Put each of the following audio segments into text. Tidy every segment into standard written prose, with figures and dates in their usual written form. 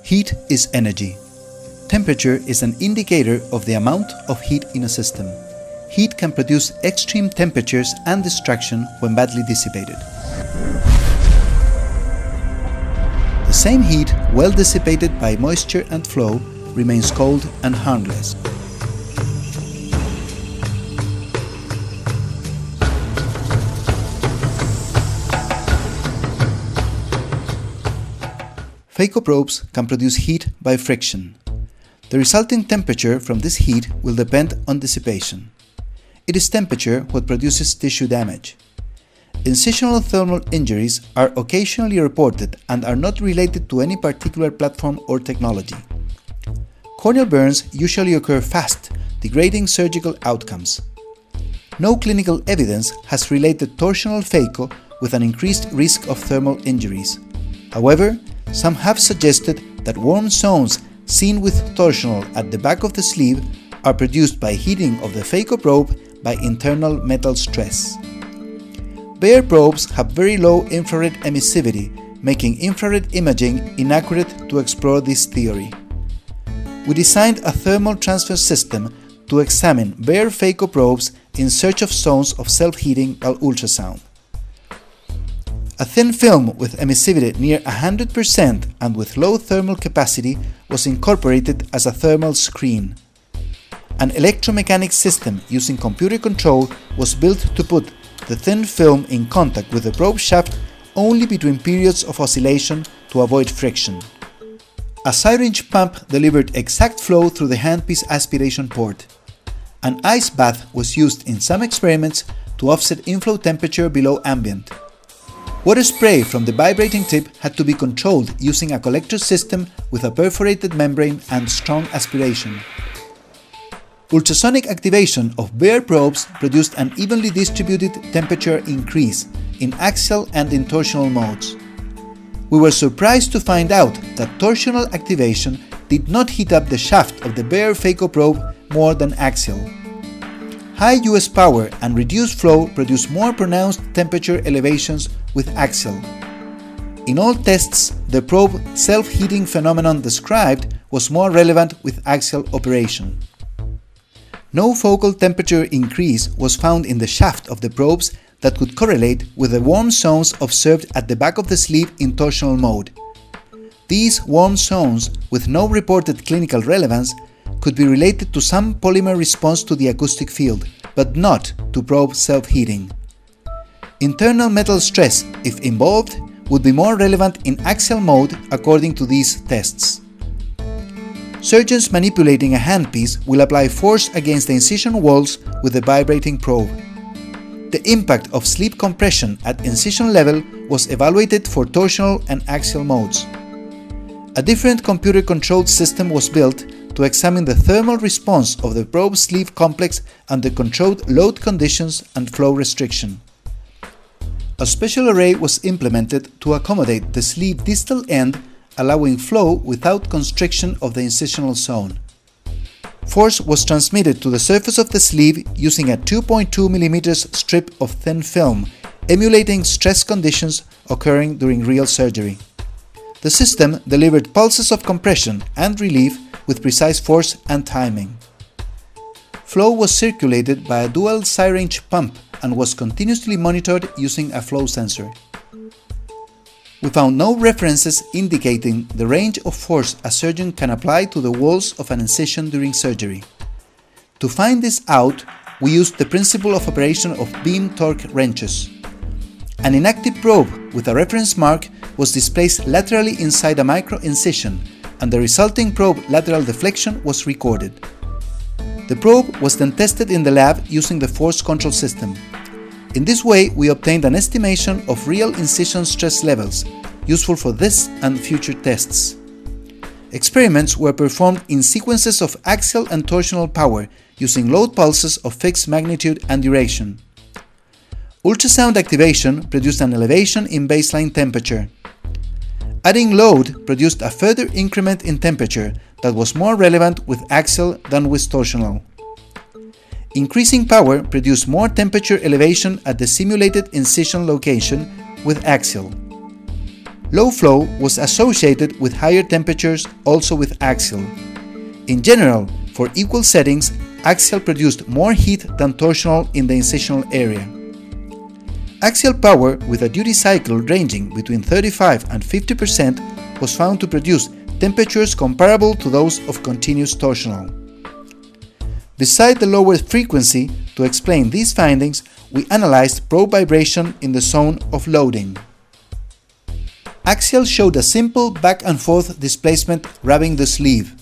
Heat is energy. Temperature is an indicator of the amount of heat in a system. Heat can produce extreme temperatures and destruction when badly dissipated. The same heat, well dissipated by moisture and flow, remains cold and harmless. Phacoprobes can produce heat by friction. The resulting temperature from this heat will depend on dissipation. It is temperature what produces tissue damage. Incisional thermal injuries are occasionally reported and are not related to any particular platform or technology. Corneal burns usually occur fast, degrading surgical outcomes. No clinical evidence has related torsional phaco with an increased risk of thermal injuries. However, some have suggested that warm zones seen with torsional at the back of the sleeve are produced by heating of the phacoprobe by internal metal stress. Bare probes have very low infrared emissivity, making infrared imaging inaccurate to explore this theory. We designed a thermal transfer system to examine bare phacoprobes in search of zones of self-heating by ultrasound. A thin film with emissivity near 100% and with low thermal capacity was incorporated as a thermal screen. An electromechanic system using computer control was built to put the thin film in contact with the probe shaft only between periods of oscillation to avoid friction. A syringe pump delivered exact flow through the handpiece aspiration port. An ice bath was used in some experiments to offset inflow temperature below ambient. Water spray from the vibrating tip had to be controlled using a collector system with a perforated membrane and strong aspiration. Ultrasonic activation of bare probes produced an evenly distributed temperature increase in axial and in torsional modes. We were surprised to find out that torsional activation did not heat up the shaft of the bare phacoprobe more than axial. High US power and reduced flow produce more pronounced temperature elevations with axial. In all tests, the probe self-heating phenomenon described was more relevant with axial operation. No focal temperature increase was found in the shaft of the probes that could correlate with the warm zones observed at the back of the sleeve in torsional mode. These warm zones, with no reported clinical relevance, could be related to some polymer response to the acoustic field, but not to probe self-heating. Internal metal stress, if involved, would be more relevant in axial mode according to these tests. Surgeons manipulating a handpiece will apply force against the incision walls with the vibrating probe. The impact of sleeve compression at incision level was evaluated for torsional and axial modes. A different computer-controlled system was built to examine the thermal response of the probe sleeve complex under controlled load conditions and flow restriction. A special array was implemented to accommodate the sleeve distal end, allowing flow without constriction of the incisional zone. Force was transmitted to the surface of the sleeve using a 2.2 mm strip of thin film, emulating stress conditions occurring during real surgery. The system delivered pulses of compression and relief with precise force and timing. Flow was circulated by a dual syringe pump and was continuously monitored using a flow sensor. We found no references indicating the range of force a surgeon can apply to the walls of an incision during surgery. To find this out, we used the principle of operation of beam torque wrenches. An inactive probe with a reference mark was displaced laterally inside a micro-incision, and the resulting probe lateral deflection was recorded. The probe was then tested in the lab using the force control system. In this way, we obtained an estimation of real incision stress levels, useful for this and future tests. Experiments were performed in sequences of axial and torsional power using load pulses of fixed magnitude and duration. Ultrasound activation produced an elevation in baseline temperature. Adding load produced a further increment in temperature that was more relevant with axial than with torsional. Increasing power produced more temperature elevation at the simulated incision location with axial. Low flow was associated with higher temperatures, also with axial. In general, for equal settings, axial produced more heat than torsional in the incisional area. Axial power with a duty cycle ranging between 35 and 50% was found to produce temperatures comparable to those of continuous torsional. Beside the lower frequency, to explain these findings, we analyzed probe vibration in the zone of loading. Axial showed a simple back and forth displacement rubbing the sleeve.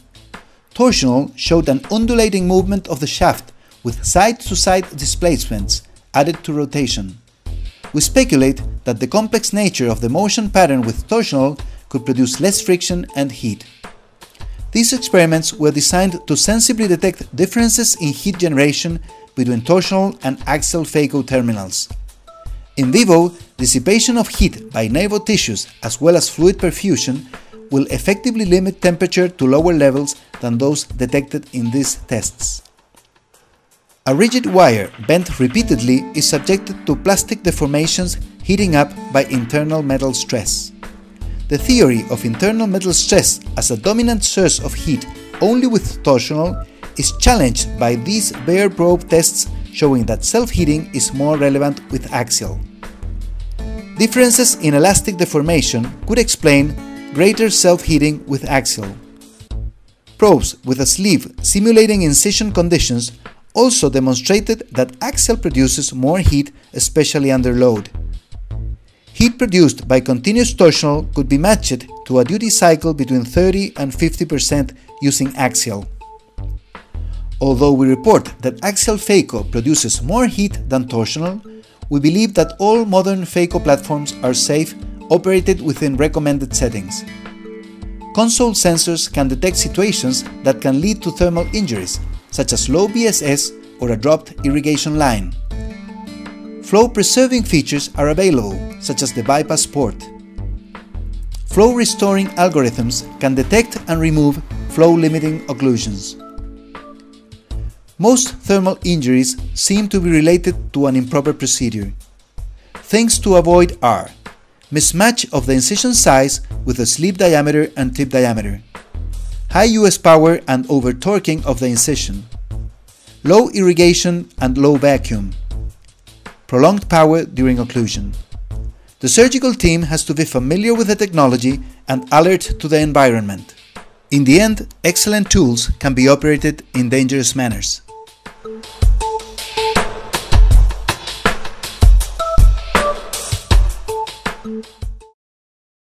Torsional showed an undulating movement of the shaft with side-to-side displacements added to rotation. We speculate that the complex nature of the motion pattern with torsional could produce less friction and heat. These experiments were designed to sensibly detect differences in heat generation between torsional and axial phaco terminals. In vivo, dissipation of heat by nerve tissues as well as fluid perfusion will effectively limit temperature to lower levels than those detected in these tests. A rigid wire bent repeatedly is subjected to plastic deformations heating up by internal metal stress. The theory of internal metal stress as a dominant source of heat only with torsional is challenged by these bare probe tests showing that self-heating is more relevant with axial. Differences in elastic deformation could explain greater self-heating with axial. Probes with a sleeve simulating incision conditions also demonstrated that axial produces more heat, especially under load. Heat produced by continuous torsional could be matched to a duty cycle between 30 and 50% using axial. Although we report that axial phaco produces more heat than torsional, we believe that all modern phaco platforms are safe, operated within recommended settings. Console sensors can detect situations that can lead to thermal injuries, such as low BSS or a dropped irrigation line. Flow-preserving features are available, such as the bypass port. Flow-restoring algorithms can detect and remove flow-limiting occlusions. Most thermal injuries seem to be related to an improper procedure. Things to avoid are mismatch of the incision size with the sleeve diameter and tip diameter, high US power and over-torquing of the incision, low irrigation and low vacuum, prolonged power during occlusion. The surgical team has to be familiar with the technology and alert to the environment. In the end, excellent tools can be operated in dangerous manners.